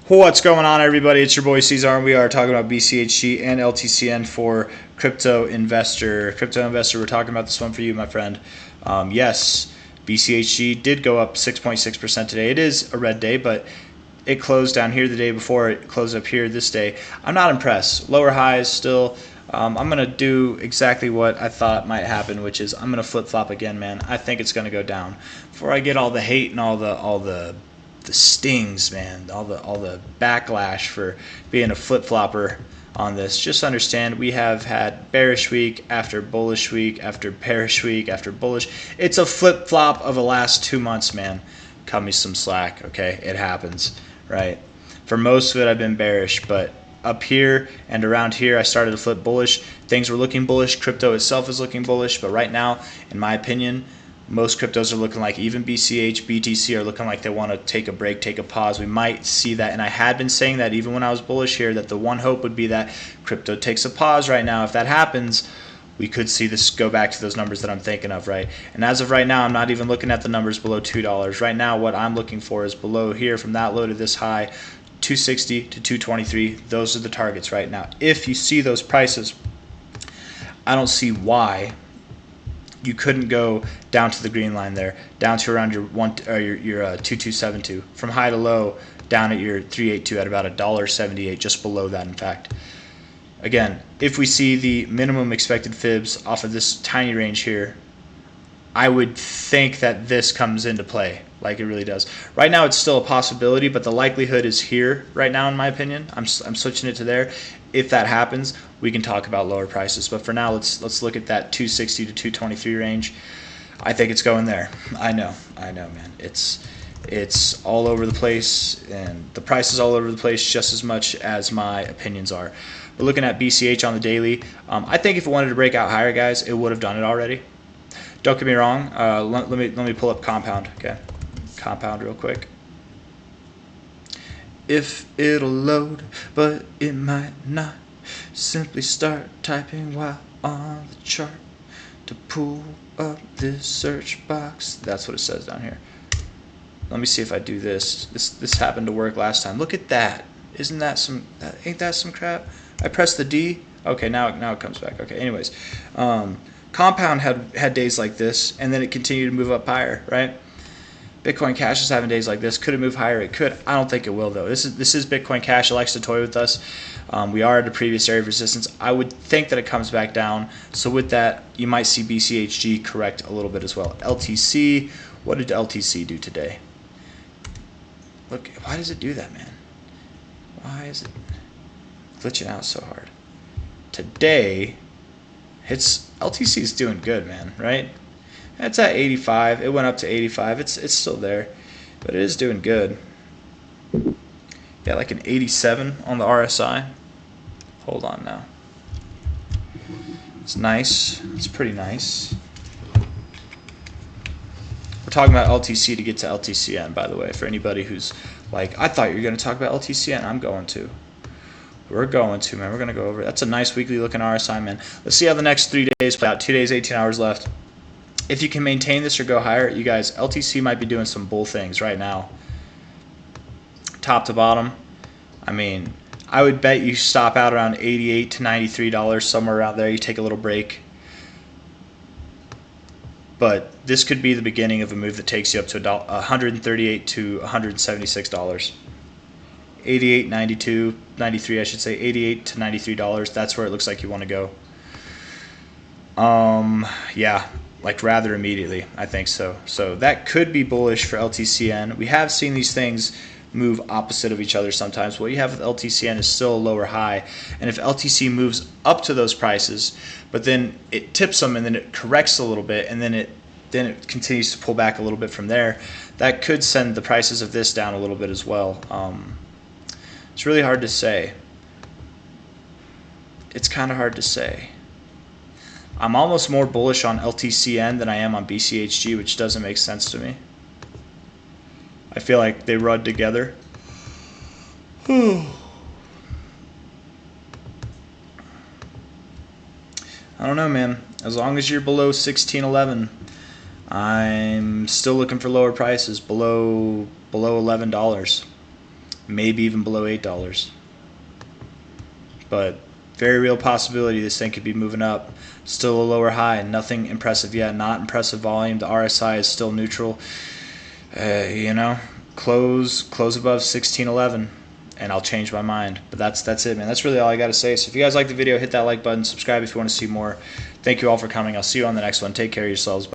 What's going on, everybody? It's your boy C-Zar, and we are talking about BCHG and LTCN for crypto investor. Crypto investor, we're talking about this one for you, my friend. Yes, BCHG did go up 6.6% today. It is a red day, but it closed down here the day before. It closed up here this day. I'm not impressed. Lower highs still. I'm going to do exactly what I thought might happen, which is I'm going to flip-flop again, man. I think it's going to go down. Before I get all the hate and all the stings, man, all the backlash for being a flip-flopper on this, just understand we have had bearish week after bullish week after bearish week after bullish. It's a flip-flop of the last 2 months, man. Cut me some slack, okay? It happens, right? For most of it, I've been bearish, but up here and around here, I started to flip bullish. Things were looking bullish. Crypto itself is looking bullish, but right now, in my opinion, most cryptos are looking like, even BCH, BTC are looking like they want to take a break, take a pause. We might see that, and I had been saying that even when I was bullish here, that the one hope would be that crypto takes a pause right now. If that happens, we could see this go back to those numbers that I'm thinking of, right? And as of right now, I'm not even looking at the numbers below $2. Right now, what I'm looking for is below here, from that low to this high, 260 to 223. Those are the targets right now. If you see those prices, I don't see why you couldn't go down to the green line there, down to around your 2272, from high to low, down at your 382 at about $1.78, just below that, in fact. Again, if we see the minimum expected fibs off of this tiny range here, I would think that this comes into play, like it really does. Right now, it's still a possibility, but the likelihood is here right now, in my opinion. I'm switching it to there. If that happens, we can talk about lower prices. But for now, let's look at that 260 to 223 range. I think it's going there. I know, man. It's all over the place, and the price is all over the place just as much as my opinions are. We're looking at BCH on the daily. I think if it wanted to break out higher, guys, it would have done it already. Don't get me wrong. Let me pull up Compound. Okay, Compound real quick. If it'll load, but it might not. Simply start typing while on the chart to pull up this search box. That's what it says down here. Let me see if I do this. This happened to work last time. Look at that. Isn't that some? Ain't that some crap? I pressed the D. Okay, now it comes back. Okay. Anyways, Compound had days like this, and then it continued to move up higher, right? Bitcoin Cash is having days like this. Could it move higher? It could. I don't think it will, though. This is Bitcoin Cash. It likes to toy with us. We are at a previous area of resistance. I would think that it comes back down. So with that, you might see BCHG correct a little bit as well. LTC, what did LTC do today? Look, why does it do that, man? Why is it glitching out so hard? Today, LTC is doing good, man, right? It's at 85. It went up to 85. It's still there, but it is doing good. Yeah, like an 87 on the RSI. Hold on now. It's nice. It's pretty nice. We're talking about LTC to get to LTCN, by the way, for anybody who's like, I thought you were going to talk about LTCN. I'm going to. We're going to, man. We're going to go over it. That's a nice weekly looking RSI, man. Let's see how the next 3 days play out. 2 days, 18 hours left. If you can maintain this or go higher, you guys, LTC might be doing some bull things right now. Top to bottom, I mean, I would bet you stop out around $88 to $93, somewhere around there. You take a little break. But this could be the beginning of a move that takes you up to $138 to $176. 88, 92, 93, I should say. $88 to $93. That's where it looks like you want to go. Yeah. Like rather immediately, I think so. So that could be bullish for LTCN. We have seen these things move opposite of each other sometimes. What you have with LTCN is still a lower high, and if LTC moves up to those prices, but then it tips them and then it corrects a little bit, and then it continues to pull back a little bit from there, that could send the prices of this down a little bit as well. It's really hard to say. It's kind of hard to say. I'm almost more bullish on LTCN than I am on BCHG, which doesn't make sense to me. I feel like they run together. I don't know, man. As long as you're below 1611, I'm still looking for lower prices, below $11. maybe even below $8. But very real possibility this thing could be moving up. Still a lower high, nothing impressive yet, not impressive volume. The RSI is still neutral. Close above 1611 and I'll change my mind. But that's it, man. That's really all I got to say. So if you guys like the video, hit that like button, subscribe if you want to see more. Thank you all for coming. I'll see you on the next one. Take care of yourselves.